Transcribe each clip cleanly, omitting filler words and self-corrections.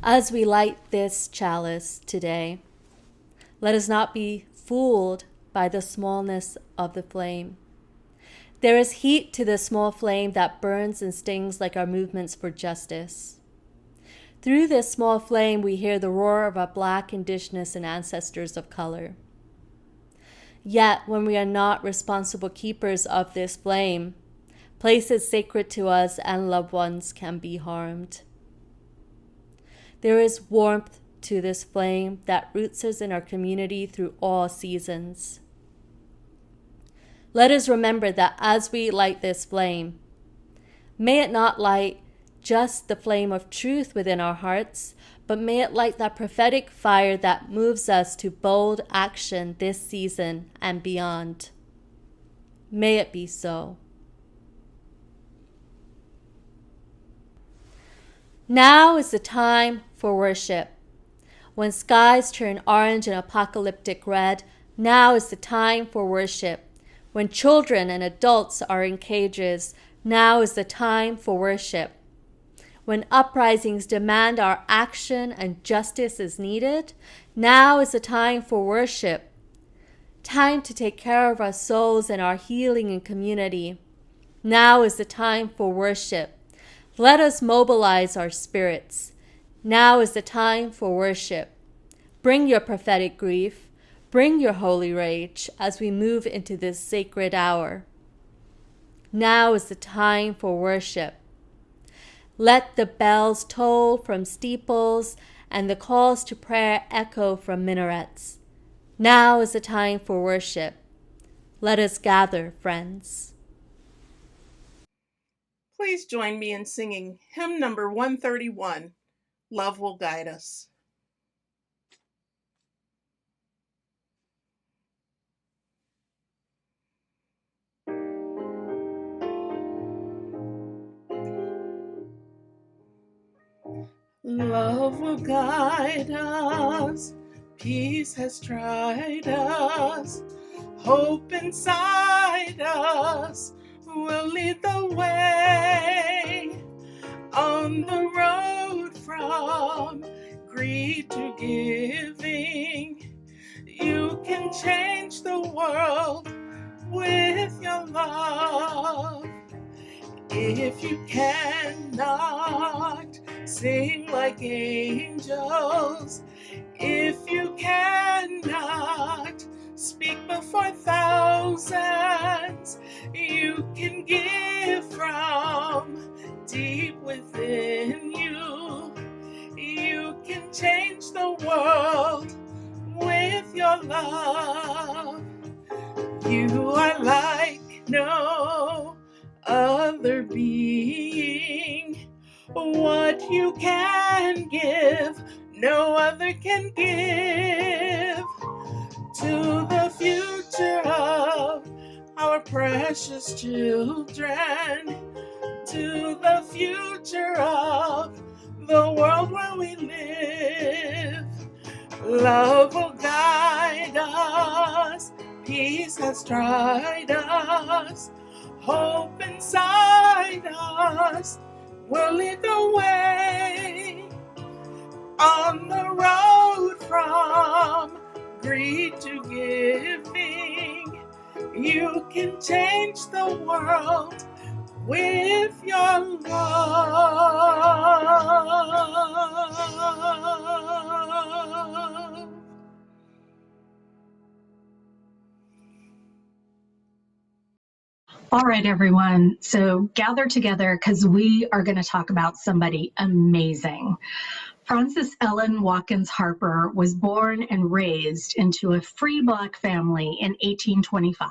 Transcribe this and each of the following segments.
As we light this chalice today, let us not be fooled by the smallness of the flame. There is heat to the small flame that burns and stings like our movements for justice. Through this small flame, we hear the roar of our Black, Indigenous, and ancestors of color. Yet, when we are not responsible keepers of this flame, places sacred to us and loved ones can be harmed. There is warmth to this flame that roots us in our community through all seasons. Let us remember that as we light this flame, may it not light just the flame of truth within our hearts, but may it light that prophetic fire that moves us to bold action this season and beyond. May it be so. Now is the time for worship. When skies turn orange and apocalyptic red, now is the time for worship. When children and adults are in cages, now is the time for worship. When uprisings demand our action and justice is needed, now is the time for worship. Time to take care of our souls and our healing in community. Now is the time for worship. Let us mobilize our spirits. Now is the time for worship. Bring your prophetic grief. Bring your holy rage as we move into this sacred hour. Now is the time for worship. Let the bells toll from steeples and the calls to prayer echo from minarets. Now is the time for worship. Let us gather, friends. Please join me in singing hymn number 131, Love Will Guide Us. Love will guide us, peace has tried us, hope inside us will lead the way on the road from greed to giving. You can change the world with your love. If you cannot sing like angels, if you cannot speak before thousands, you can give from deep within you. You can change the world with your love. You are like no other being. What you can give, no other can give. To the future of our precious children, to the future of the world where we live. Love will guide us, peace has tried us, hope inside us will lead the way on the road from greed to giving. You can change the world with your love. All right, everyone. So gather together because we are going to talk about somebody amazing. Frances Ellen Watkins Harper was born and raised into a free Black family in 1825.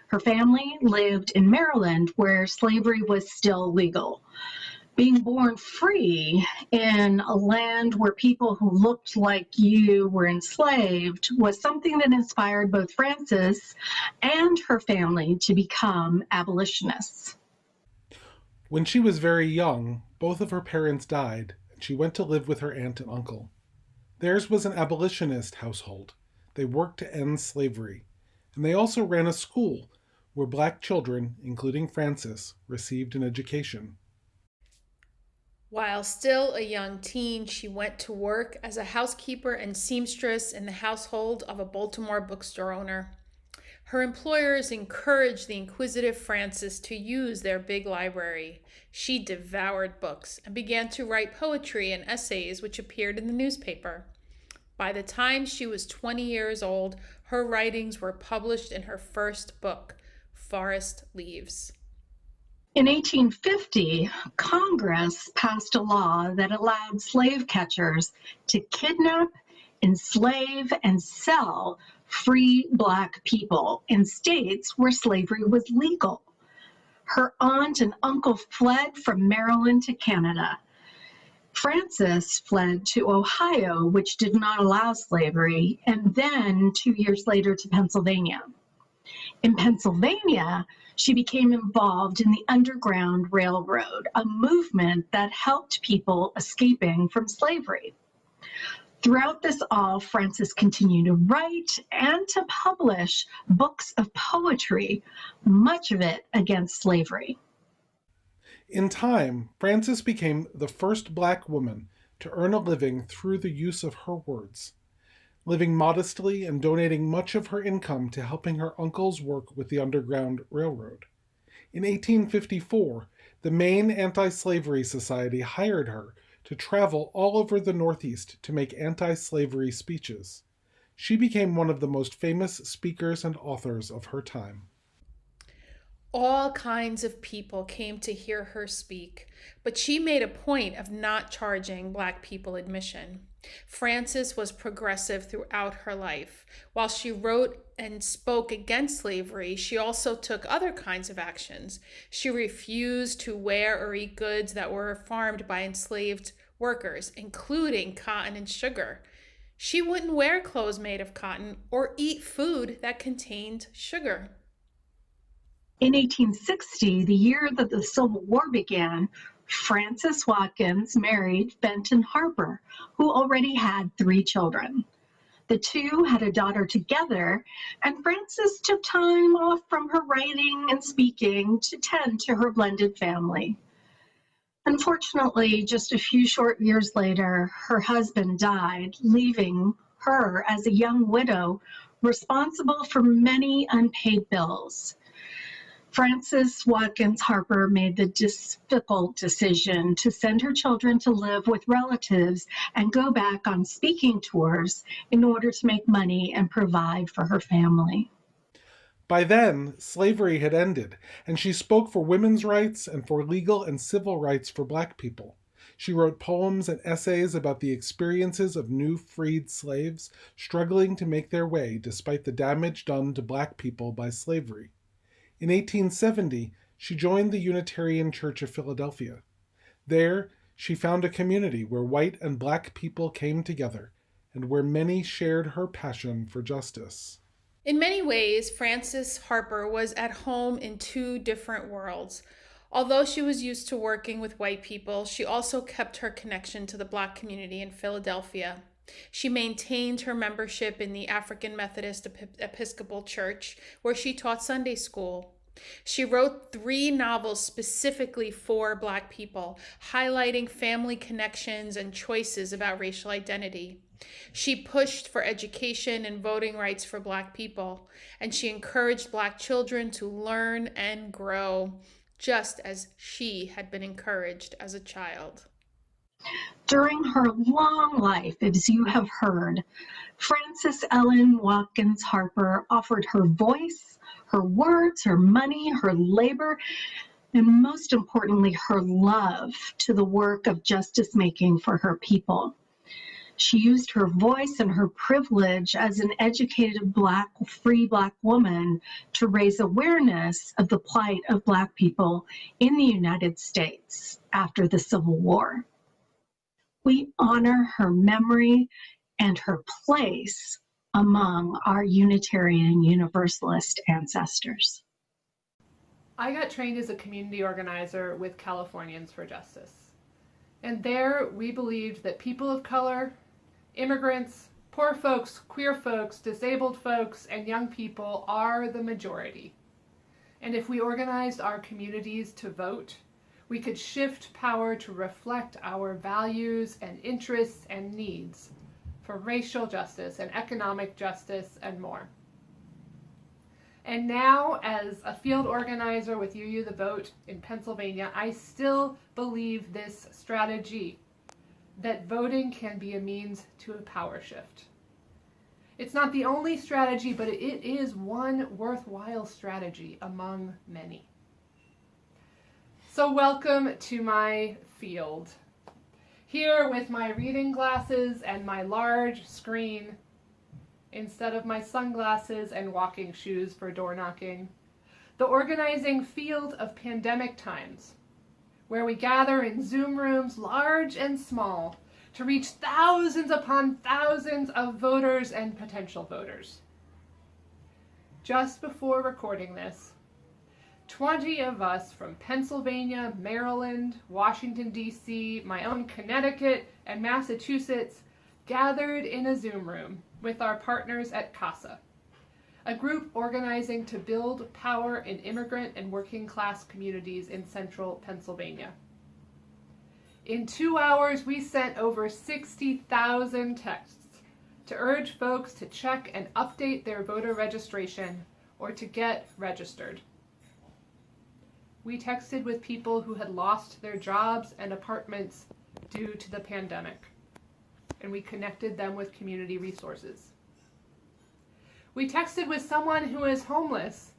Her family lived in Maryland, where slavery was still legal. Being born free in a land where people who looked like you were enslaved was something that inspired both Frances and her family to become abolitionists. When she was very young, both of her parents died, and she went to live with her aunt and uncle. Theirs was an abolitionist household. They worked to end slavery, and they also ran a school where Black children, including Frances, received an education. While still a young teen, she went to work as a housekeeper and seamstress in the household of a Baltimore bookstore owner. Her employers encouraged the inquisitive Frances to use their big library. She devoured books and began to write poetry and essays which appeared in the newspaper. By the time she was 20 years old, her writings were published in her first book, Forest Leaves. In 1850, Congress passed a law that allowed slave catchers to kidnap, enslave, and sell free Black people in states where slavery was legal. Her aunt and uncle fled from Maryland to Canada. Frances fled to Ohio, which did not allow slavery, and then 2 years later to Pennsylvania. In Pennsylvania, she became involved in the Underground Railroad, a movement that helped people escaping from slavery. Throughout this all, Frances continued to write and to publish books of poetry, much of it against slavery. In time, Frances became the first Black woman to earn a living through the use of her words, living modestly and donating much of her income to helping her uncle's work with the Underground Railroad. In 1854, the Maine Anti-Slavery Society hired her to travel all over the Northeast to make anti-slavery speeches. She became one of the most famous speakers and authors of her time. All kinds of people came to hear her speak, but she made a point of not charging Black people admission. Frances was progressive throughout her life. While she wrote and spoke against slavery, she also took other kinds of actions. She refused to wear or eat goods that were farmed by enslaved workers, including cotton and sugar. She wouldn't wear clothes made of cotton or eat food that contained sugar. In 1860, the year that the Civil War began, Frances Watkins married Benton Harper, who already had 3 children. The two had a daughter together, and Frances took time off from her writing and speaking to tend to her blended family. Unfortunately, just a few short years later, her husband died, leaving her as a young widow responsible for many unpaid bills. Frances Watkins Harper made the difficult decision to send her children to live with relatives and go back on speaking tours in order to make money and provide for her family. By then, slavery had ended, and she spoke for women's rights and for legal and civil rights for Black people. She wrote poems and essays about the experiences of new freed slaves struggling to make their way despite the damage done to Black people by slavery. In 1870, she joined the Unitarian Church of Philadelphia. There, she found a community where white and Black people came together, and where many shared her passion for justice. In many ways, Frances Harper was at home in 2 different worlds. Although she was used to working with white people, she also kept her connection to the Black community in Philadelphia. She maintained her membership in the African Methodist Episcopal Church, where she taught Sunday school. She wrote 3 novels specifically for Black people, highlighting family connections and choices about racial identity. She pushed for education and voting rights for Black people, and she encouraged Black children to learn and grow, just as she had been encouraged as a child. During her long life, as you have heard, Frances Ellen Watkins Harper offered her voice, her words, her money, her labor, and most importantly, her love to the work of justice making for her people. She used her voice and her privilege as an educated free Black woman to raise awareness of the plight of Black people in the United States after the Civil War. We honor her memory and her place among our Unitarian Universalist ancestors. I got trained as a community organizer with Californians for Justice. And there we believed that people of color, immigrants, poor folks, queer folks, disabled folks, and young people are the majority. And if we organized our communities to vote, we we could shift power to reflect our values and interests and needs for racial justice and economic justice and more. And now, as a field organizer with UU The Vote in Pennsylvania, I still believe this strategy, that voting can be a means to a power shift. It's not the only strategy, but it is one worthwhile strategy among many. So welcome to my field. Here with my reading glasses and my large screen, instead of my sunglasses and walking shoes for door knocking, the organizing field of pandemic times, where we gather in Zoom rooms large and small to reach thousands upon thousands of voters and potential voters. Just before recording this, 20 of us from Pennsylvania, Maryland, Washington, D.C., my own Connecticut, and Massachusetts gathered in a Zoom room with our partners at CASA, a group organizing to build power in immigrant and working class communities in central Pennsylvania. In 2 hours, we sent over 60,000 texts to urge folks to check and update their voter registration or to get registered. We texted with people who had lost their jobs and apartments due to the pandemic, and we connected them with community resources. We texted with someone who is homeless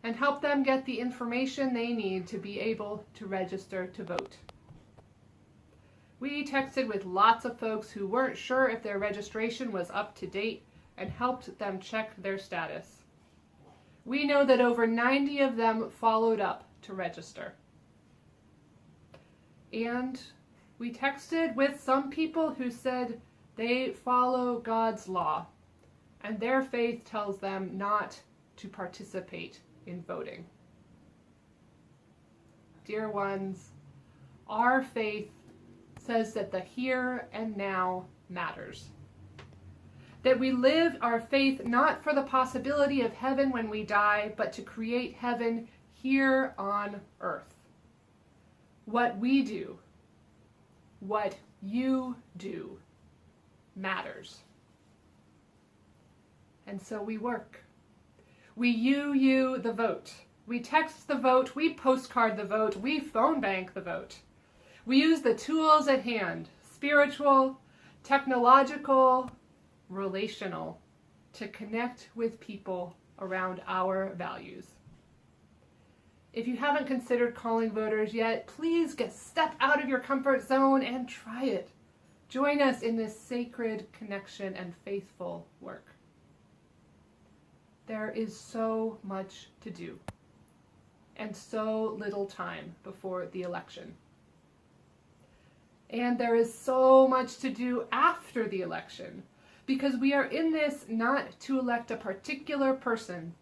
and helped them get the information they need to be able to register to vote. We texted with lots of folks who weren't sure if their registration was up to date and helped them check their status. We know that over 90 of them followed up to register. And we texted with some people who said they follow God's law and their faith tells them not to participate in voting. Dear ones, our faith says that the here and now matters. That we live our faith not for the possibility of heaven when we die, but to create heaven here on earth. What we do, what you do, matters. And so we work. We UU the vote. We text the vote, we postcard the vote, we phone bank the vote. We use the tools at hand, spiritual, technological, relational, to connect with people around our values. If you haven't considered calling voters yet, please step out of your comfort zone and try it. Join us in this sacred connection and faithful work. There is so much to do, and so little time before the election. And there is so much to do after the election, because we are in this not to elect a particular person,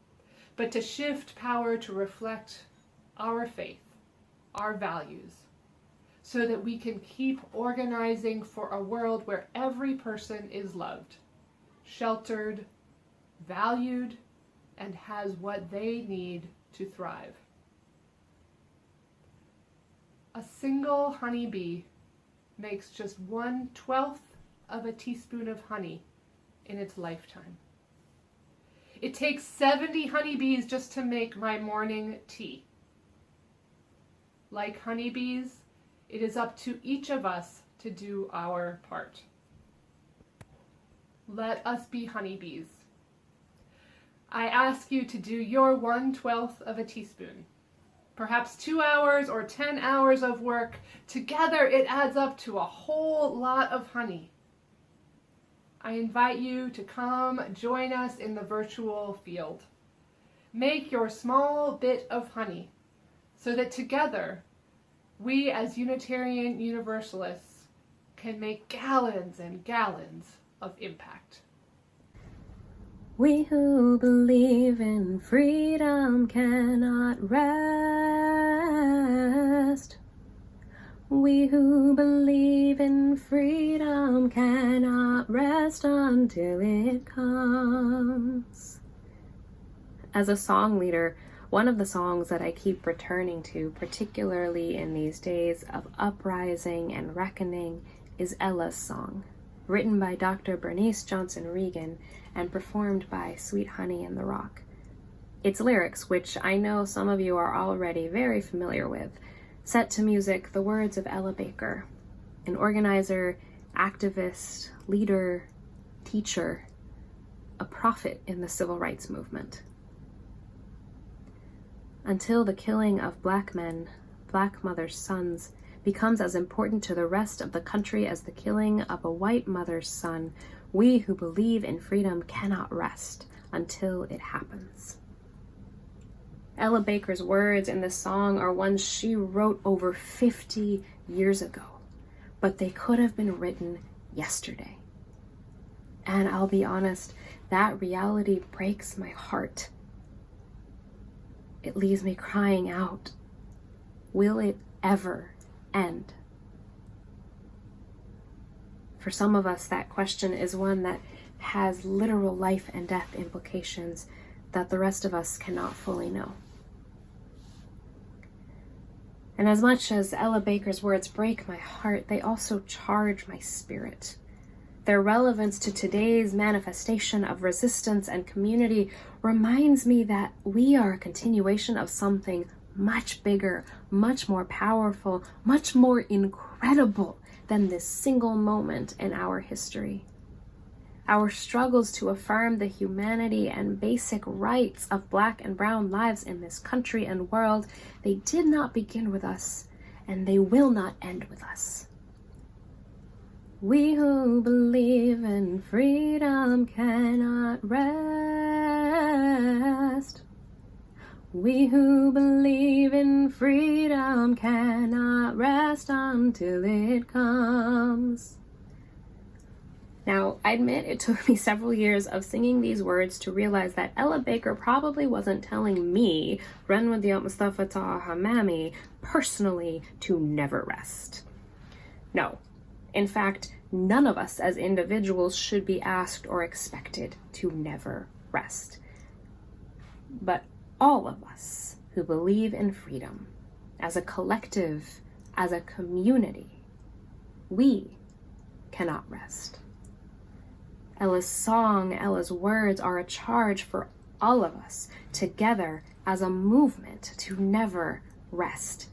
but to shift power to reflect our faith, our values, so that we can keep organizing for a world where every person is loved, sheltered, valued, and has what they need to thrive. A single honeybee makes just 1/12 of a teaspoon of honey in its lifetime. It takes 70 honeybees just to make my morning tea. Like honeybees, it is up to each of us to do our part. Let us be honeybees. I ask you to do your 1/12 of a teaspoon. Perhaps 2 hours or 10 hours of work. Together it adds up to a whole lot of honey. I invite you to come join us in the virtual field. Make your small bit of honey so that together we as Unitarian Universalists can make gallons and gallons of impact. We who believe in freedom cannot rest. We who believe in freedom cannot rest until it comes. As a song leader, One of the songs that I keep returning to, particularly in these days of uprising and reckoning, is Ella's song, written by Dr. Bernice Johnson Regan and performed by Sweet Honey and the Rock. Its lyrics, which I know some of you are already very familiar with, set to music the words of Ella Baker, an organizer, activist, leader, teacher, a prophet in the civil rights movement. Until the killing of Black men, Black mothers' sons, becomes as important to the rest of the country as the killing of a white mother's son, we who believe in freedom cannot rest until it happens. Ella Baker's words in this song are ones she wrote over 50 years ago, but they could have been written yesterday. And I'll be honest, that reality breaks my heart. It leaves me crying out, will it ever end? For some of us, that question is one that has literal life and death implications that the rest of us cannot fully know. And as much as Ella Baker's words break my heart, they also charge my spirit. Their relevance to today's manifestation of resistance and community reminds me that we are a continuation of something much bigger, much more powerful, much more incredible than this single moment in our history. Our struggles to affirm the humanity and basic rights of Black and brown lives in this country and world, they did not begin with us, and they will not end with us. We who believe in freedom cannot rest. We who believe in freedom cannot rest until it comes. Now, I admit it took me several years of singing these words to realize that Ella Baker probably wasn't telling me, Renwadiat Mustafa Taha Hamami, personally to never rest. No. In fact, none of us as individuals should be asked or expected to never rest. But all of us who believe in freedom, as a collective, as a community, we cannot rest. Ella's song, Ella's words are a charge for all of us together as a movement to never rest.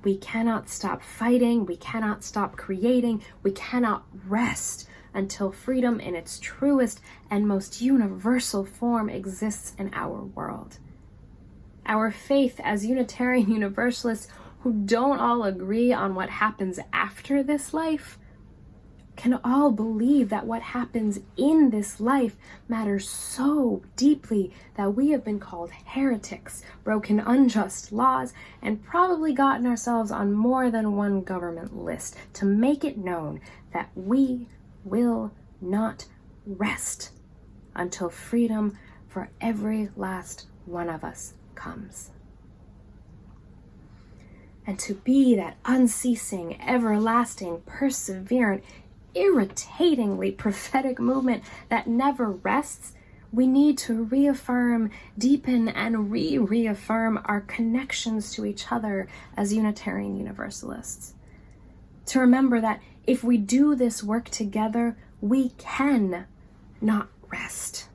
We cannot stop fighting, we cannot stop creating, we cannot rest until freedom in its truest and most universal form exists in our world. Our faith as Unitarian Universalists who don't all agree on what happens after this life can all believe that what happens in this life matters so deeply that we have been called heretics, broken unjust laws, and probably gotten ourselves on more than one government list to make it known that we will not rest until freedom for every last one of us comes. And to be that unceasing, everlasting, perseverant, irritatingly prophetic movement that never rests, we need to reaffirm, deepen, and reaffirm our connections to each other as Unitarian Universalists. To remember that if we do this work together, we can not rest.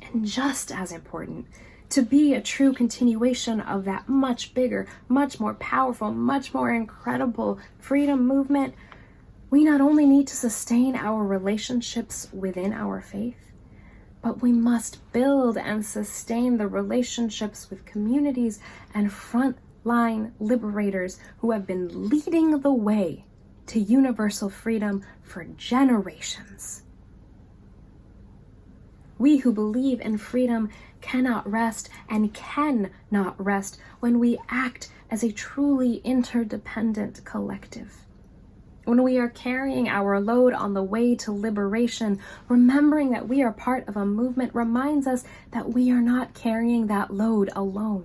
And just as important, to be a true continuation of that much bigger, much more powerful, much more incredible freedom movement, we not only need to sustain our relationships within our faith, but we must build and sustain the relationships with communities and frontline liberators who have been leading the way to universal freedom for generations. We who believe in freedom cannot rest and cannot rest when we act as a truly interdependent collective. When we are carrying our load on the way to liberation, remembering that we are part of a movement reminds us that we are not carrying that load alone.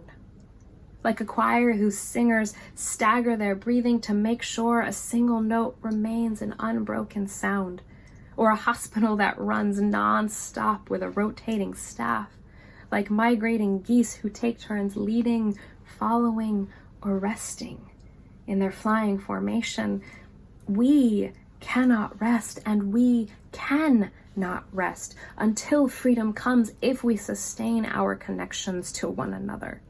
Like a choir whose singers stagger their breathing to make sure a single note remains an unbroken sound, or a hospital that runs non-stop with a rotating staff, like migrating geese who take turns leading, following, or resting in their flying formation. We cannot rest, and we can not rest until freedom comes if we sustain our connections to one another.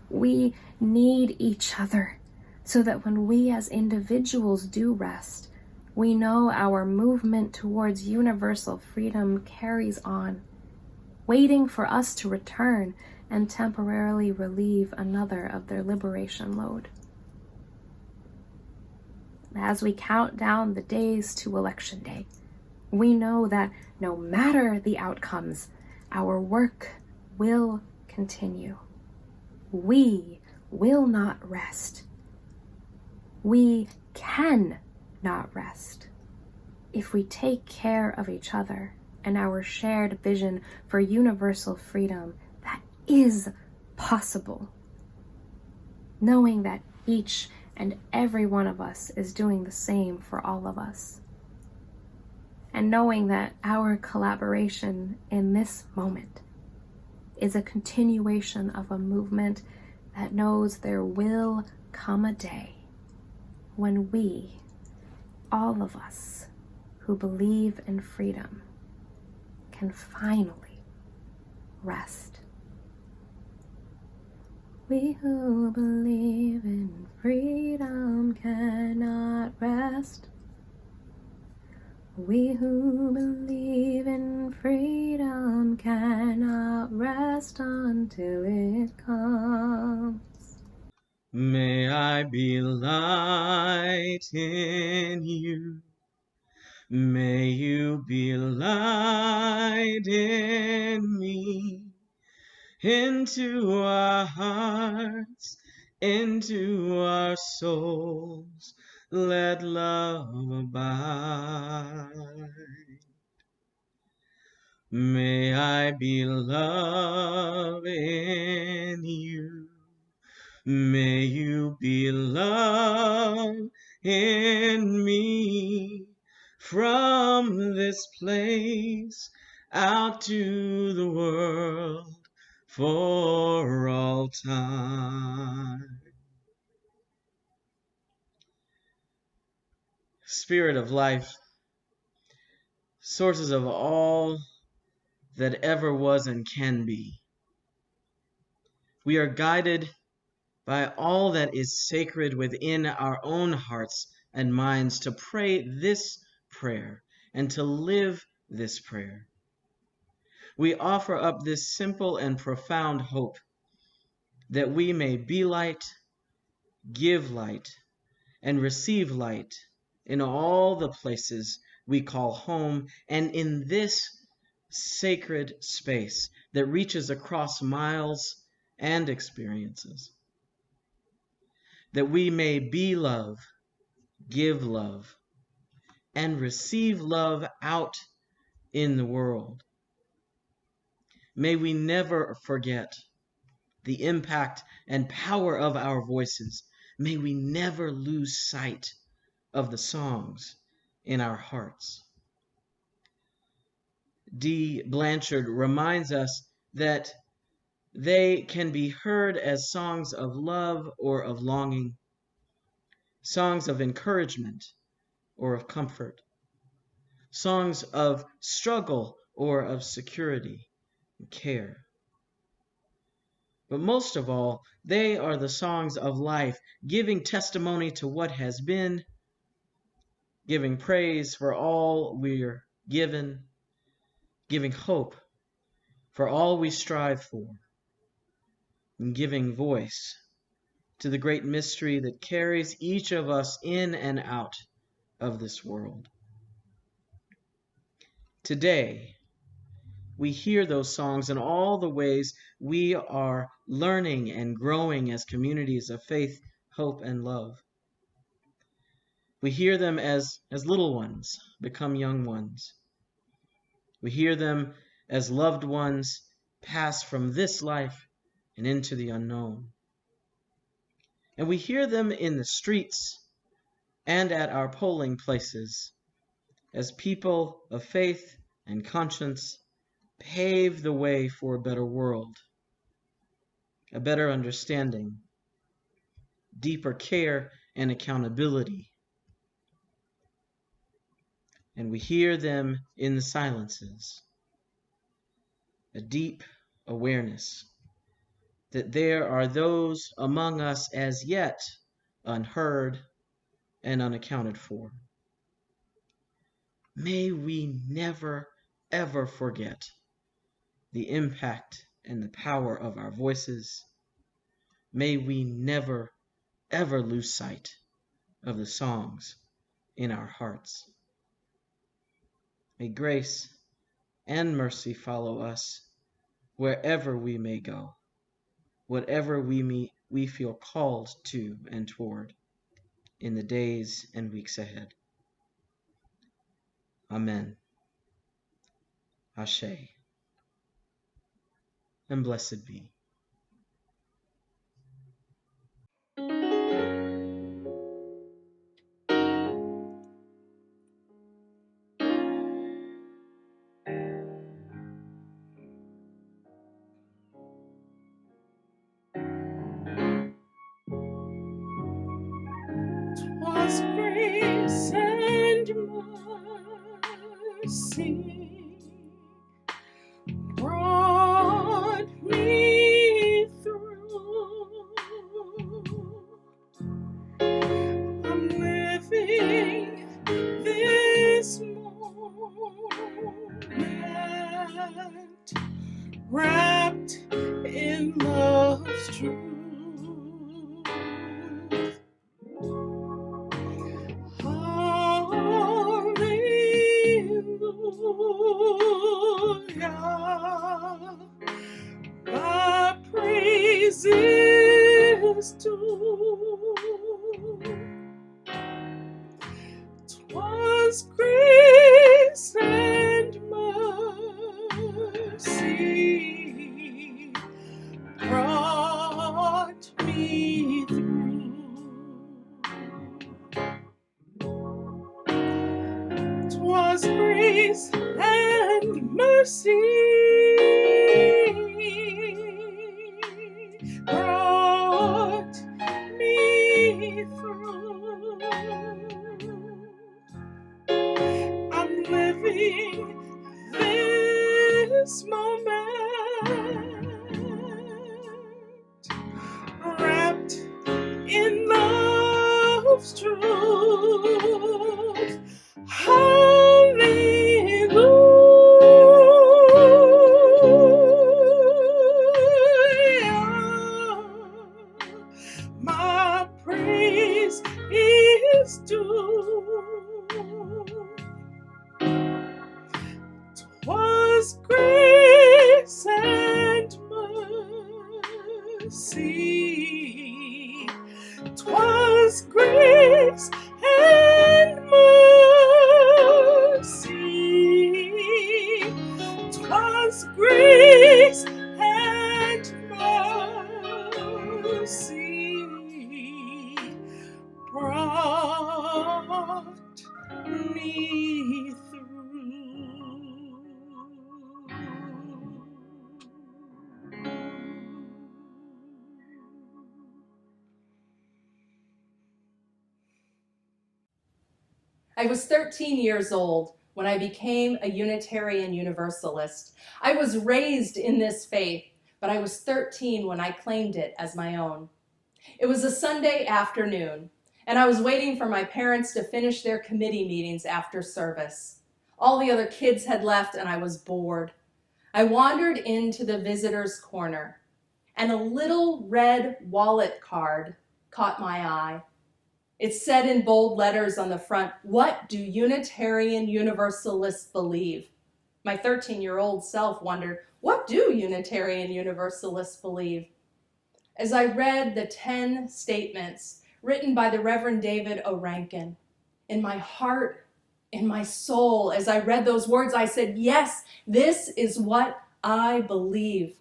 We need each other so that when we as individuals do rest, we know our movement towards universal freedom carries on, waiting for us to return and temporarily relieve another of their liberation load. As we count down the days to Election Day, we know that no matter the outcomes, our work will continue. We will not rest. We can not rest if we take care of each other and our shared vision for universal freedom that is possible, knowing that each and every one of us is doing the same for all of us, and knowing that our collaboration in this moment is a continuation of a movement that knows there will come a day when we, all of us who believe in freedom, can finally rest. We who believe in freedom cannot rest. We who believe in freedom cannot rest until it comes. May I be light in you. May you be light in me. Into our hearts, into our souls, let love abide. May I be love in you. May you be love in me. From this place out to the world for all time. Spirit of life, sources of all that ever was and can be, we are guided by all that is sacred within our own hearts and minds to pray this prayer and to live this prayer. We offer up this simple and profound hope that we may be light, give light, and receive light in all the places we call home, and in this sacred space that reaches across miles and experiences. That we may be love, give love, and receive love out in the world. May we never forget the impact and power of our voices. May we never lose sight of the songs in our hearts. D. Blanchard reminds us that they can be heard as songs of love or of longing, songs of encouragement or of comfort, songs of struggle or of security and care. But most of all, they are the songs of life, giving testimony to what has been, giving praise for all we're given, giving hope for all we strive for, and giving voice to the great mystery that carries each of us in and out of this world. Today, we hear those songs in all the ways we are learning and growing as communities of faith, hope, and love. We hear them as little ones become young ones. We hear them as loved ones pass from this life and into the unknown. And we hear them in the streets and at our polling places as people of faith and conscience pave the way for a better world, a better understanding, deeper care and accountability. And we hear them in the silences, a deep awareness that there are those among us as yet unheard and unaccounted for. May we never, ever forget the impact and the power of our voices. May we never, ever lose sight of the songs in our hearts. May grace and mercy follow us wherever we may go, whatever we feel called to and toward in the days and weeks ahead. Amen. Ashe. And blessed be. Was grace and mercy brought me through. I'm living this moment wrapped in love's truth. Hallelujah, my praise is due. 'Twas grace and mercy brought me through. 'Twas grace and mercy brought me through. I'm living this moment wrapped in love's truth. Hallelujah, my praise is due. 'Twas grace and mercy. 'Twas grace and mercy. 'Twas grace and mercy brought me through. I was 13 years old when I became a Unitarian Universalist. I was raised in this faith, but I was 13 when I claimed it as my own. It was a Sunday afternoon, and I was waiting for my parents to finish their committee meetings after service. All the other kids had left, and I was bored. I wandered into the visitor's corner, and a little red wallet card caught my eye. It said in bold letters on the front, "What do Unitarian Universalists believe?" My 13-year-old self wondered, what do Unitarian Universalists believe? As I read the 10 statements written by the Reverend David O. Rankin, in my heart, in my soul, as I read those words, I said, yes, this is what I believe.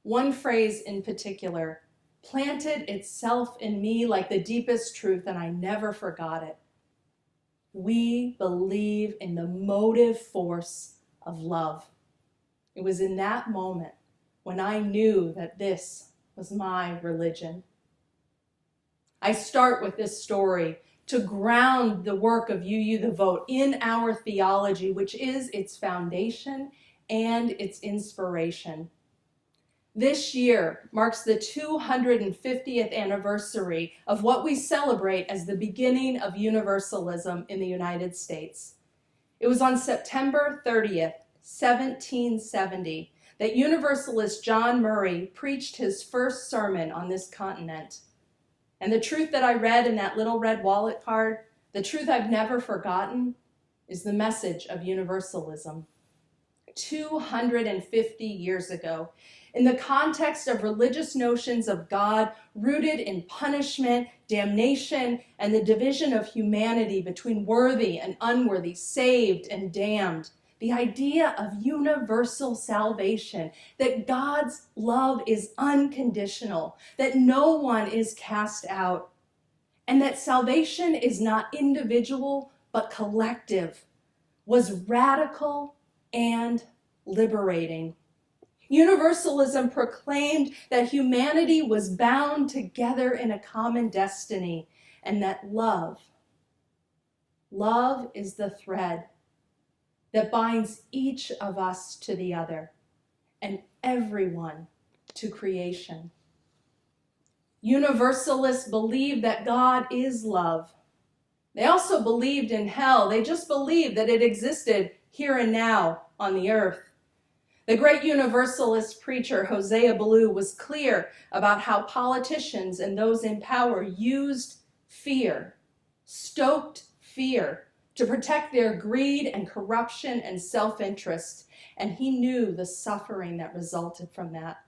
One phrase in particular planted itself in me like the deepest truth, and I never forgot it. We believe in the motive force of love. It was in that moment when I knew that this was my religion. I start with this story to ground the work of UU the Vote in our theology, which is its foundation and its inspiration. This year marks the 250th anniversary of what we celebrate as the beginning of universalism in the United States. It was on September 30th, 1770, that Universalist John Murray preached his first sermon on this continent. And the truth that I read in that little red wallet card, the truth I've never forgotten, is the message of universalism. 250 years ago, in the context of religious notions of God rooted in punishment, damnation, and the division of humanity between worthy and unworthy, saved and damned, the idea of universal salvation, that God's love is unconditional, that no one is cast out, and that salvation is not individual but collective, was radical and liberating. Universalism proclaimed that humanity was bound together in a common destiny, and that love is the thread that binds each of us to the other and everyone to creation. Universalists believed that God is love. They also believed in hell. They just believed that it existed here and now on the earth. The great Universalist preacher Hosea Ballou was clear about how politicians and those in power used fear, stoked fear, to protect their greed and corruption and self-interest, and he knew the suffering that resulted from that.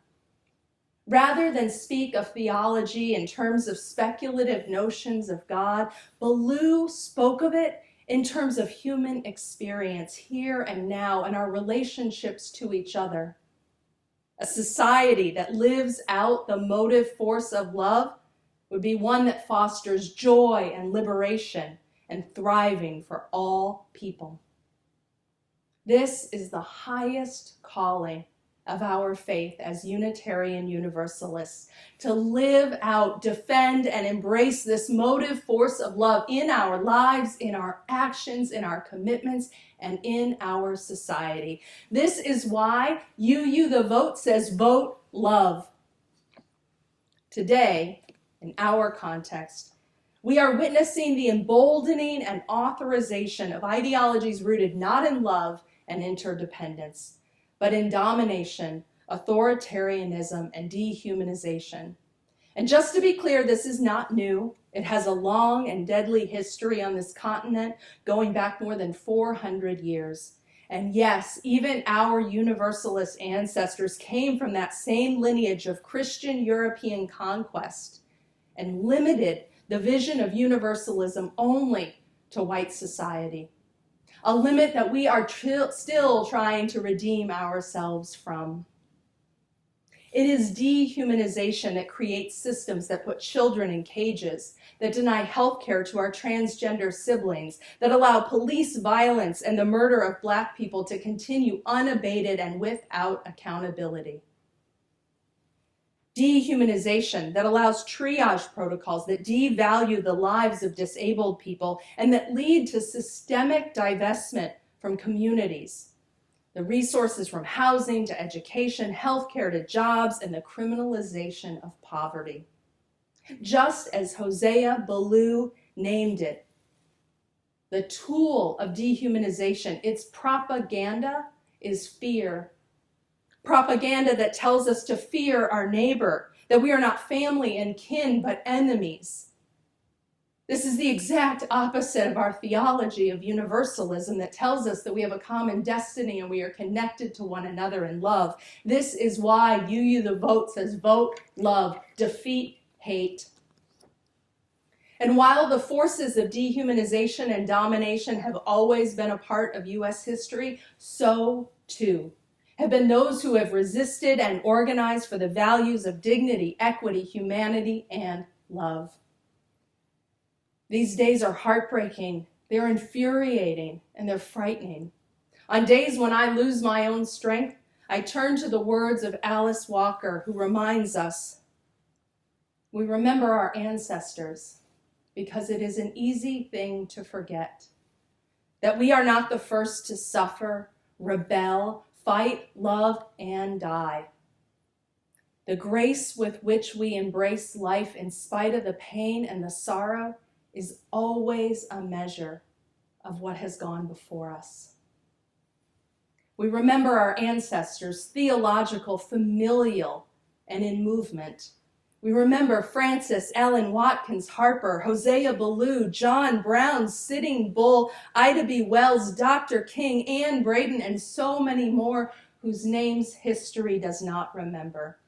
Rather than speak of theology in terms of speculative notions of God, Ballou spoke of it in terms of human experience here and now and our relationships to each other. A society that lives out the motive force of love would be one that fosters joy and liberation and thriving for all people. This is the highest calling of our faith as Unitarian Universalists, to live out, defend, and embrace this motive force of love in our lives, in our actions, in our commitments, and in our society. This is why UU the Vote says vote love. Today, in our context, we are witnessing the emboldening and authorization of ideologies rooted not in love and interdependence, but in domination, authoritarianism, and dehumanization. And just to be clear, this is not new. It has a long and deadly history on this continent, going back more than 400 years. And yes, even our Universalist ancestors came from that same lineage of Christian European conquest and limited the vision of universalism only to white society, a limit that we are still trying to redeem ourselves from. It is dehumanization that creates systems that put children in cages, that deny health care to our transgender siblings, that allow police violence and the murder of Black people to continue unabated and without accountability. Dehumanization that allows triage protocols that devalue the lives of disabled people and that lead to systemic divestment from communities, the resources from housing to education, healthcare to jobs, and the criminalization of poverty. Just as Hosea Ballou named it, the tool of dehumanization, its propaganda, is fear. Propaganda that tells us to fear our neighbor, that we are not family and kin, but enemies. This is the exact opposite of our theology of universalism that tells us that we have a common destiny and we are connected to one another in love. This is why UU the Vote says vote love, defeat hate. And while the forces of dehumanization and domination have always been a part of U.S. history, so too have been those who have resisted and organized for the values of dignity, equity, humanity, and love. These days are heartbreaking, they're infuriating, and they're frightening. On days when I lose my own strength, I turn to the words of Alice Walker, who reminds us, we remember our ancestors because it is an easy thing to forget, that we are not the first to suffer, rebel, fight, love, and die. The grace with which we embrace life in spite of the pain and the sorrow is always a measure of what has gone before us. We remember our ancestors, theological, familial, and in movement. We remember Francis Ellen Watkins Harper, Hosea Ballou, John Brown, Sitting Bull, Ida B. Wells, Dr. King, Anne Braden, and so many more whose names history does not remember.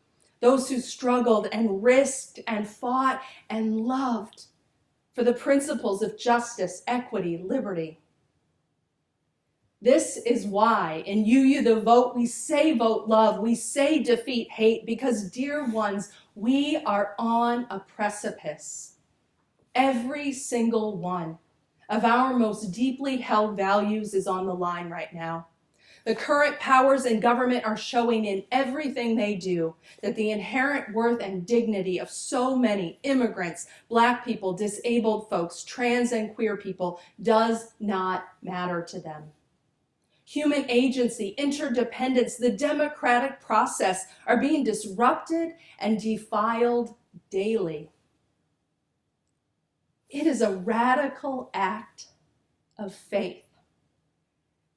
Those who struggled and risked and fought and loved for the principles of justice, equity, liberty. This is why in You the Vote, we say vote love, we say defeat hate, because, dear ones, we are on a precipice. Every single one of our most deeply held values is on the line right now. The current powers in government are showing in everything they do that the inherent worth and dignity of so many immigrants, Black people, disabled folks, trans and queer people does not matter to them. Human agency, interdependence, the democratic process are being disrupted and defiled daily. It is a radical act of faith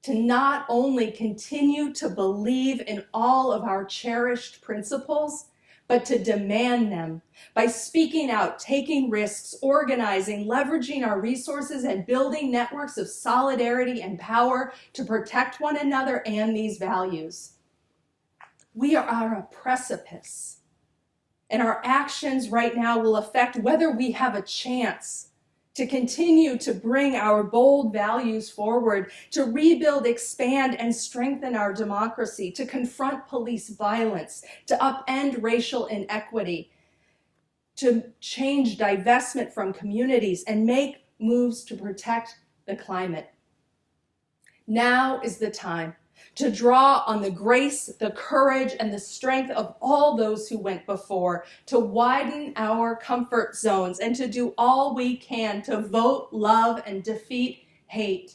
to not only continue to believe in all of our cherished principles, but to demand them by speaking out, taking risks, organizing, leveraging our resources, and building networks of solidarity and power to protect one another and these values. We are on a precipice, and our actions right now will affect whether we have a chance to continue to bring our bold values forward, to rebuild, expand, and strengthen our democracy, to confront police violence, to upend racial inequity, to change divestment from communities, and make moves to protect the climate. Now is the time to draw on the grace, the courage, and the strength of all those who went before, to widen our comfort zones, and to do all we can to vote love and defeat hate.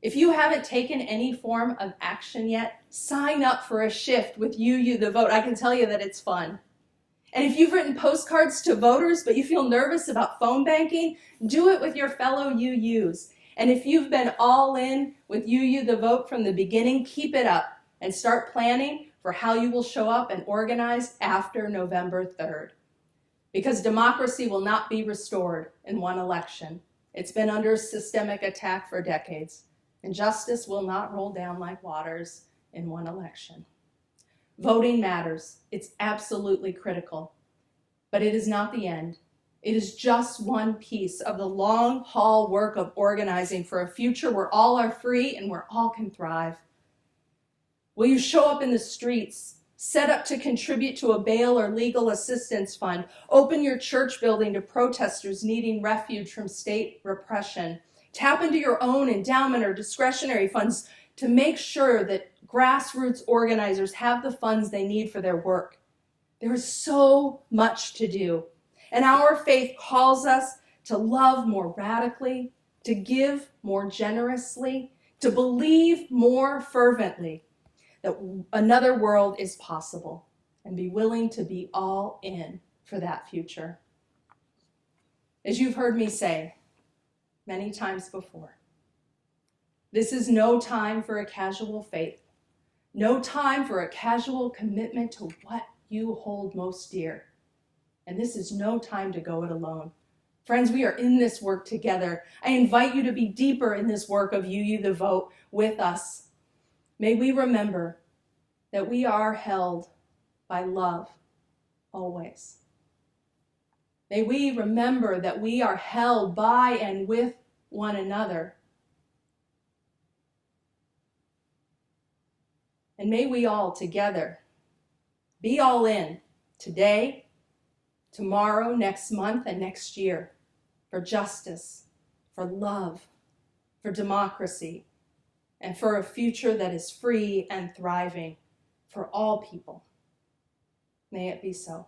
If you haven't taken any form of action yet, sign up for a shift with You the Vote. I can tell you that it's fun. And if you've written postcards to voters, but you feel nervous about phone banking, do it with your fellow UUs. And if you've been all in with You the Vote from the beginning, keep it up and start planning for how you will show up and organize after November 3rd. Because democracy will not be restored in one election. It's been under systemic attack for decades, and justice will not roll down like waters in one election. Voting matters. It's absolutely critical, but it is not the end. It is just one piece of the long haul work of organizing for a future where all are free and where all can thrive. Will you show up in the streets, set up to contribute to a bail or legal assistance fund, open your church building to protesters needing refuge from state repression, tap into your own endowment or discretionary funds to make sure that grassroots organizers have the funds they need for their work? There is so much to do. And our faith calls us to love more radically, to give more generously, to believe more fervently that another world is possible, and be willing to be all in for that future. As you've heard me say many times before, this is no time for a casual faith, no time for a casual commitment to what you hold most dear. And this is no time to go it alone. Friends, we are in this work together. I invite you to be deeper in this work of You the Vote with us. May we remember that we are held by love always. May we remember that we are held by and with one another. And may we all together be all in today, tomorrow, next month, and next year for justice, for love, for democracy, and for a future that is free and thriving for all people. May it be so.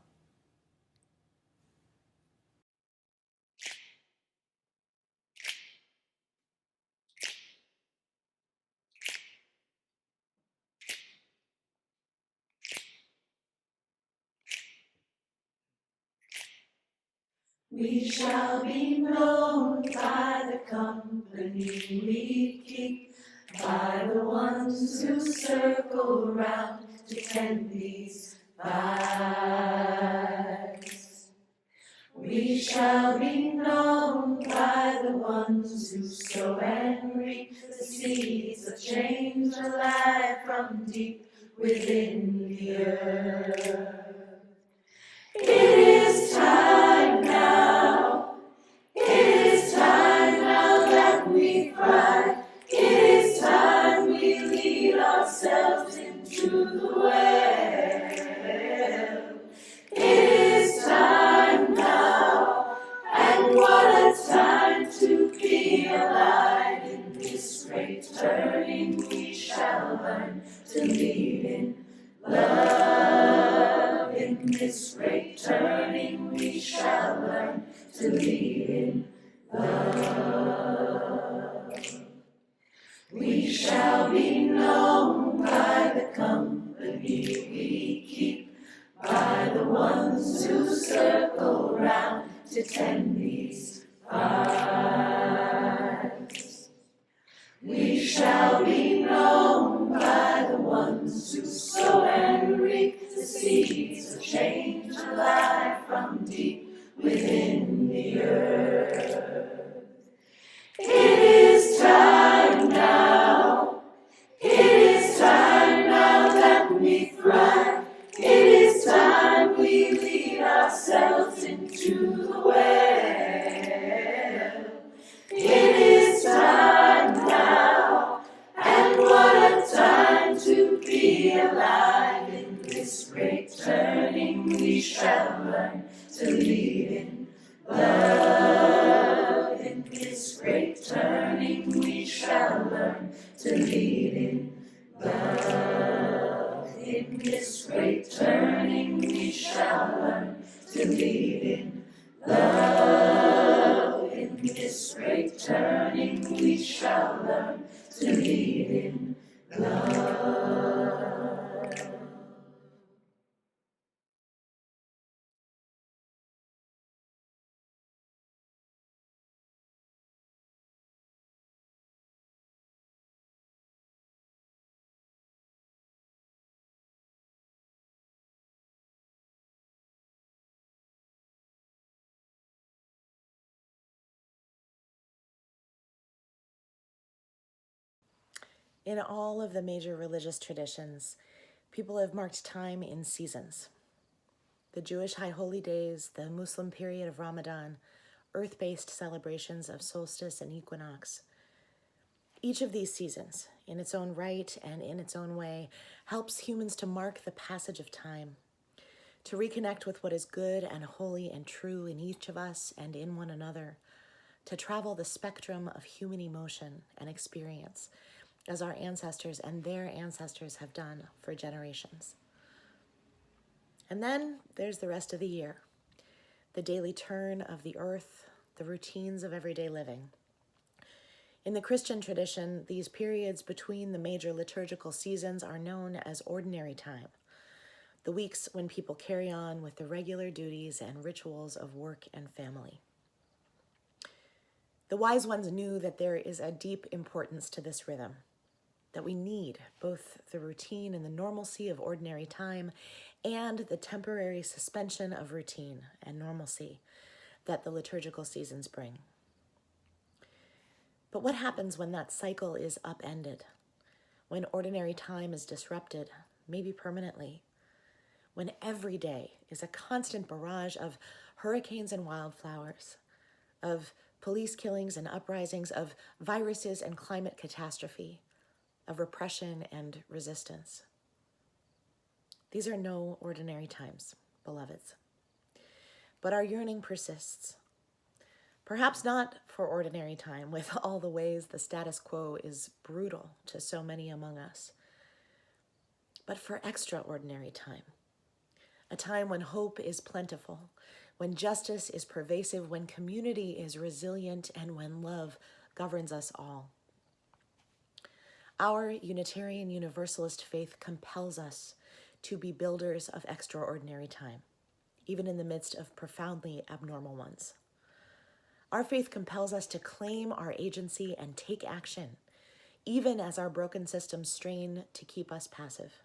We shall be known by the company we keep, by the ones who circle round to tend these vibes. We shall be known by the ones who sow and reap the seeds of change alive from deep within the earth. It is time now. It is time now that we thrive. It is time we lead ourselves into the well. It is time now, and what a time to be alive. In this great turning we shall learn to lead in love. In this great turning we shall learn to lead in love. We shall be known by the company we keep, by the ones who circle round to tend these vibes. We shall be known by the ones who sow and reap the seeds of change alive from deep within the earth. It is time now. It is time now that we thrive. It is time we lead ourselves into the well. It is time now, and what a time to be alive. In this great turning we shall learn to lead in love. In this great turning we shall learn to lead in love. In this great turning we shall learn to lead in love. In this great turning we shall learn to lead in love. In all of the major religious traditions, people have marked time in seasons. The Jewish high holy days, the Muslim period of Ramadan, earth-based celebrations of solstice and equinox. Each of these seasons, in its own right and in its own way, helps humans to mark the passage of time, to reconnect with what is good and holy and true in each of us and in one another, to travel the spectrum of human emotion and experience, as our ancestors and their ancestors have done for generations. And then there's the rest of the year, the daily turn of the earth, the routines of everyday living. In the Christian tradition, these periods between the major liturgical seasons are known as ordinary time, the weeks when people carry on with the regular duties and rituals of work and family. The wise ones knew that there is a deep importance to this rhythm, that we need both the routine and the normalcy of ordinary time and the temporary suspension of routine and normalcy that the liturgical seasons bring. But what happens when that cycle is upended? When ordinary time is disrupted, maybe permanently? When every day is a constant barrage of hurricanes and wildflowers, of police killings and uprisings, of viruses and climate catastrophe, of repression and resistance. These are no ordinary times, beloveds. But our yearning persists. Perhaps not for ordinary time, with all the ways the status quo is brutal to so many among us, but for extraordinary time. A time when hope is plentiful, when justice is pervasive, when community is resilient, and when love governs us all. Our Unitarian Universalist faith compels us to be builders of extraordinary time, even in the midst of profoundly abnormal ones. Our faith compels us to claim our agency and take action, even as our broken systems strain to keep us passive.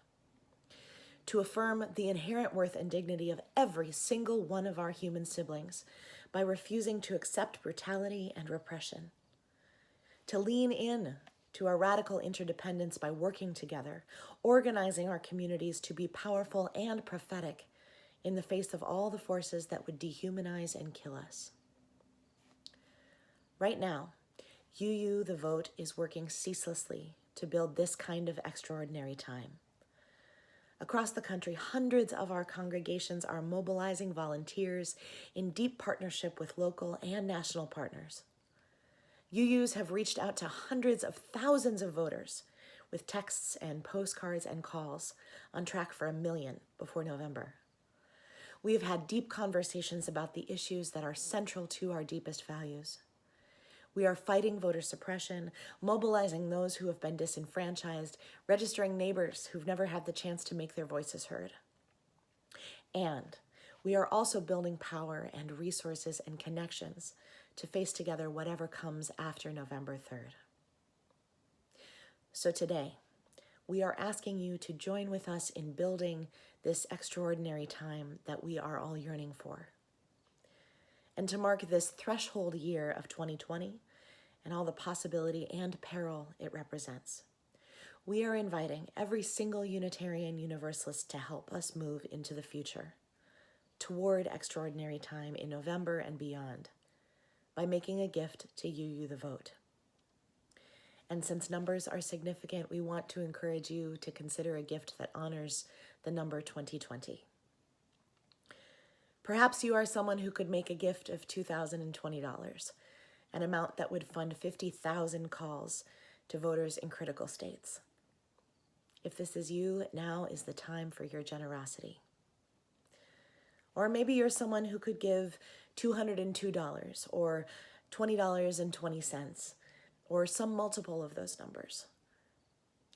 To affirm the inherent worth and dignity of every single one of our human siblings by refusing to accept brutality and repression. To lean in to our radical interdependence by working together, organizing our communities to be powerful and prophetic in the face of all the forces that would dehumanize and kill us. Right now, UU the Vote is working ceaselessly to build this kind of extraordinary time. Across the country, hundreds of our congregations are mobilizing volunteers in deep partnership with local and national partners. UUs have reached out to hundreds of thousands of voters with texts and postcards and calls, on track for 1 million before November. We have had deep conversations about the issues that are central to our deepest values. We are fighting voter suppression, mobilizing those who have been disenfranchised, registering neighbors who've never had the chance to make their voices heard. And we are also building power and resources and connections to face together whatever comes after November 3rd. So today, we are asking you to join with us in building this extraordinary time that we are all yearning for. And to mark this threshold year of 2020 and all the possibility and peril it represents, we are inviting every single Unitarian Universalist to help us move into the future, toward extraordinary time in November and beyond, by making a gift to UU the Vote. And since numbers are significant, we want to encourage you to consider a gift that honors the number 2020. Perhaps you are someone who could make a gift of $2,020, an amount that would fund 50,000 calls to voters in critical states. If this is you, now is the time for your generosity. Or maybe you're someone who could give $202 or $20.20 or some multiple of those numbers,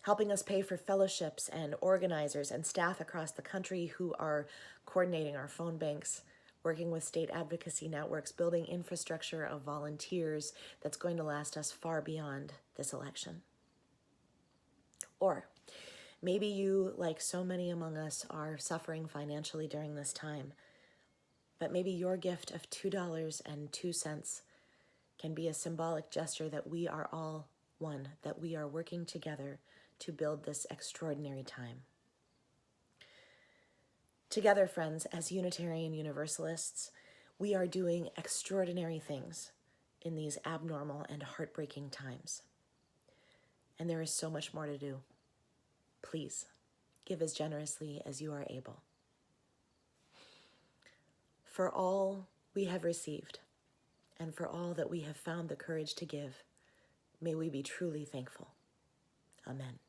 helping us pay for fellowships and organizers and staff across the country who are coordinating our phone banks, working with state advocacy networks, building infrastructure of volunteers that's going to last us far beyond this election. Or maybe you, like so many among us, are suffering financially during this time, but maybe your gift of $2.02 can be a symbolic gesture that we are all one, that we are working together to build this extraordinary time. Together, friends, as Unitarian Universalists, we are doing extraordinary things in these abnormal and heartbreaking times. And there is so much more to do. Please, give as generously as you are able. For all we have received, and for all that we have found the courage to give, may we be truly thankful. Amen.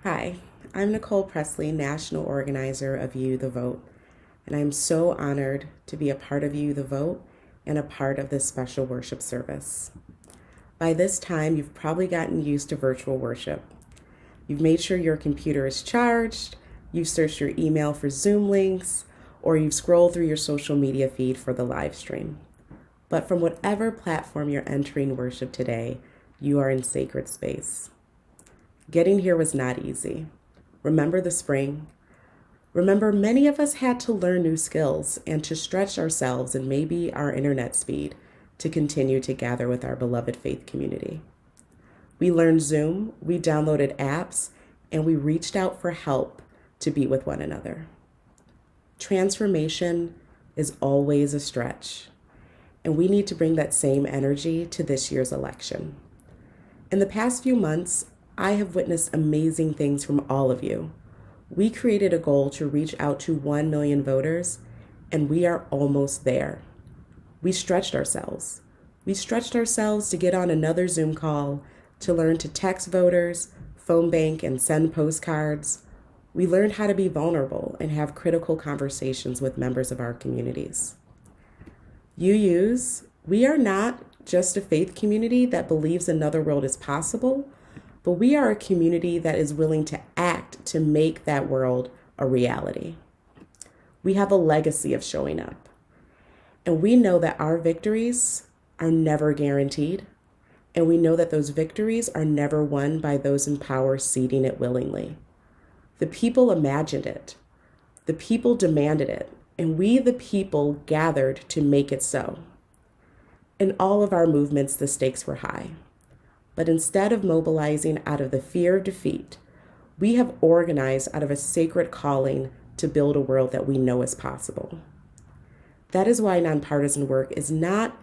Hi, I'm Nicole Presley, National Organizer of You the Vote, and I'm so honored to be a part of You the Vote and a part of this special worship service. By this time, you've probably gotten used to virtual worship. You've made sure your computer is charged, you've searched your email for Zoom links, or you've scrolled through your social media feed for the live stream. But from whatever platform you're entering worship today, you are in sacred space. Getting here was not easy. Remember the spring? Remember, many of us had to learn new skills and to stretch ourselves and maybe our internet speed to continue to gather with our beloved faith community. We learned Zoom, we downloaded apps, and we reached out for help to be with one another. Transformation is always a stretch, and we need to bring that same energy to this year's election. In the past few months, I have witnessed amazing things from all of you. We created a goal to reach out to 1 million voters, and we are almost there. We stretched ourselves. We stretched ourselves to get on another Zoom call, to learn to text voters, phone bank, and send postcards. We learned how to be vulnerable and have critical conversations with members of our communities. UUs, we are not just a faith community that believes another world is possible, but we are a community that is willing to act to make that world a reality. We have a legacy of showing up, and we know that our victories are never guaranteed, and we know that those victories are never won by those in power ceding it willingly. The people imagined it, the people demanded it, and we, the people, gathered to make it so. In all of our movements, the stakes were high. But instead of mobilizing out of the fear of defeat, we have organized out of a sacred calling to build a world that we know is possible. That is why nonpartisan work is not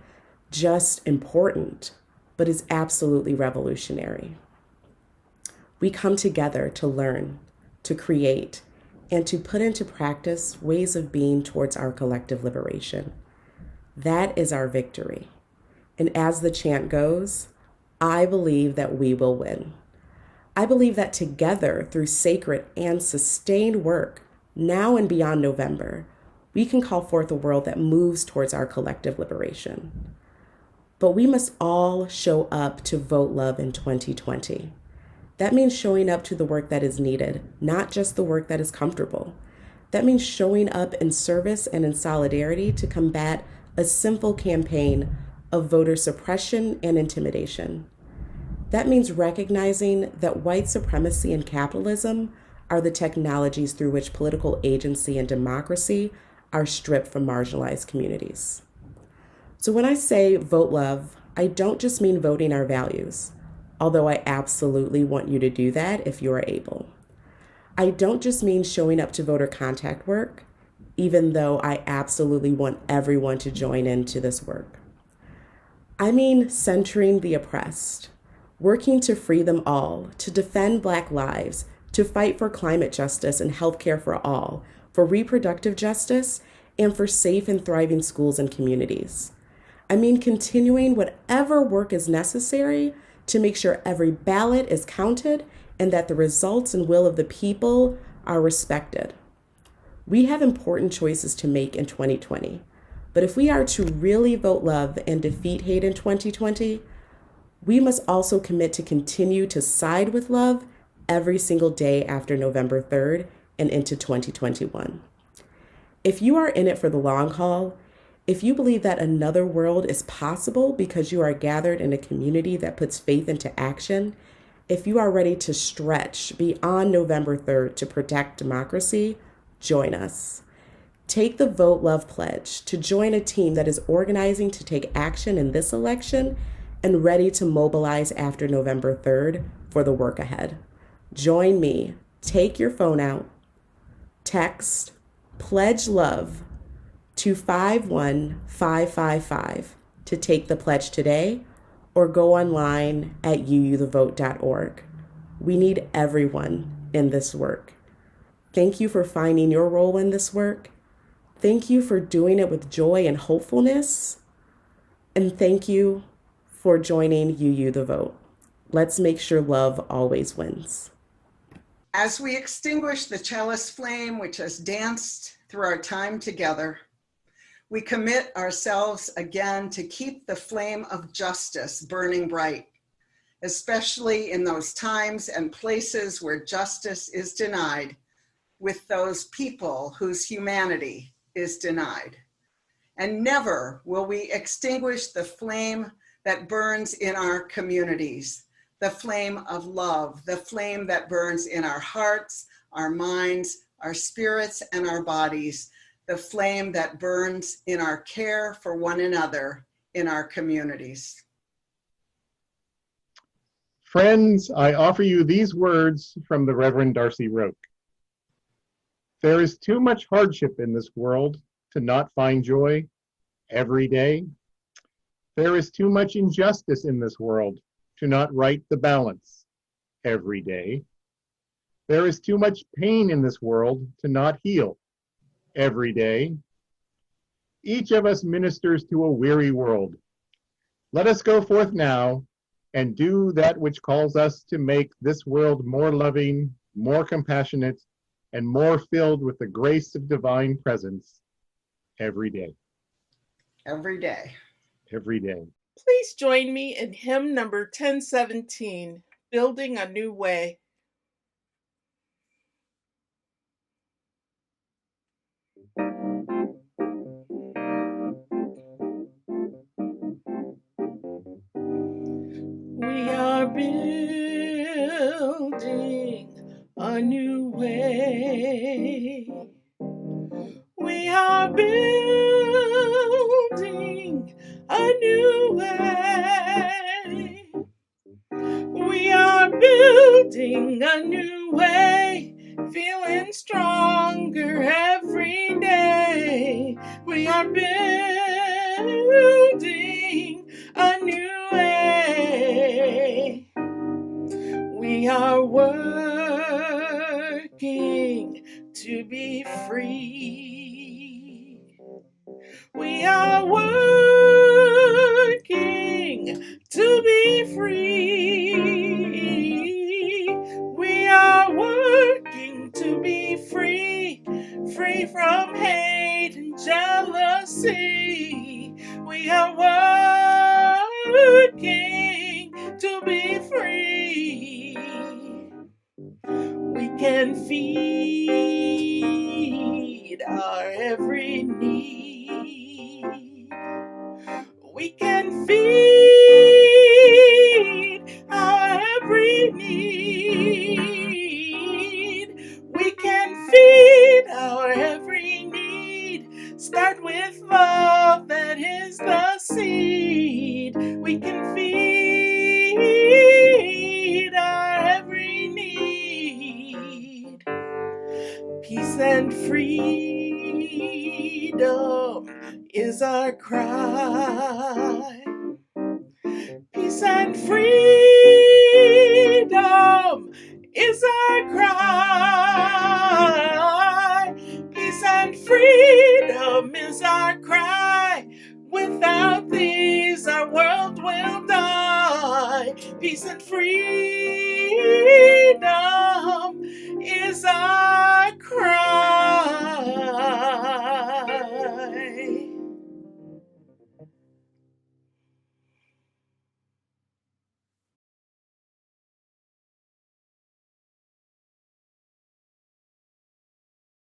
just important, but is absolutely revolutionary. We come together to learn, to create, and to put into practice ways of being towards our collective liberation. That is our victory. And as the chant goes, I believe that we will win. I believe that together, through sacred and sustained work, now and beyond November, we can call forth a world that moves towards our collective liberation. But we must all show up to vote love in 2020. That means showing up to the work that is needed, not just the work that is comfortable. That means showing up in service and in solidarity to combat a simple campaign of voter suppression and intimidation. That means recognizing that white supremacy and capitalism are the technologies through which political agency and democracy are stripped from marginalized communities. So when I say vote love, I don't just mean voting our values, although I absolutely want you to do that if you are able. I don't just mean showing up to voter contact work, even though I absolutely want everyone to join into this work. I mean centering the oppressed, working to free them all, to defend Black lives, to fight for climate justice and healthcare for all, for reproductive justice, and for safe and thriving schools and communities. I mean continuing whatever work is necessary to make sure every ballot is counted and that the results and will of the people are respected. We have important choices to make in 2020, but if we are to really vote love and defeat hate in 2020, we must also commit to continue to side with love every single day after November 3rd and into 2021. If you are in it for the long haul, if you believe that another world is possible because you are gathered in a community that puts faith into action, if you are ready to stretch beyond November 3rd to protect democracy, join us. Take the Vote Love Pledge to join a team that is organizing to take action in this election and ready to mobilize after November 3rd for the work ahead. Join me. Take your phone out. Text Pledge Love to 51555 to take the pledge today, or go online at uuthevote.org. We need everyone in this work. Thank you for finding your role in this work. Thank you for doing it with joy and hopefulness. And thank you for joining UU the Vote. Let's make sure love always wins. As we extinguish the chalice flame which has danced through our time together, we commit ourselves again to keep the flame of justice burning bright, especially in those times and places where justice is denied, with those people whose humanity is denied. And never will we extinguish the flame that burns in our communities, the flame of love, the flame that burns in our hearts, our minds, our spirits, and our bodies, the flame that burns in our care for one another in our communities. Friends, I offer you these words from the Reverend Darcy Roque. There is too much hardship in this world to not find joy every day. There is too much injustice in this world to not right the balance every day. There is too much pain in this world to not heal every day. Each of us ministers to a weary world. Let us go forth now and do that which calls us to make this world more loving, more compassionate, and more filled with the grace of divine presence every day. Every day. Every day. Please join me in hymn number 1017, Building a New Way. We are building a new way. We are building a new way. We are building a new way, feeling stronger every day. We are building a new way. We are working to be free. We are working to be free. We are working to be free, free from hate and jealousy. We are working to be free. We can feed our every need. We can feed our every need. We can feed our every need. Start with love, that is the seed. We can feed our every need. Peace and freedom is our cry. Peace and freedom is our cry. Peace and freedom is our cry. Without these, our world will die. peace and freedom.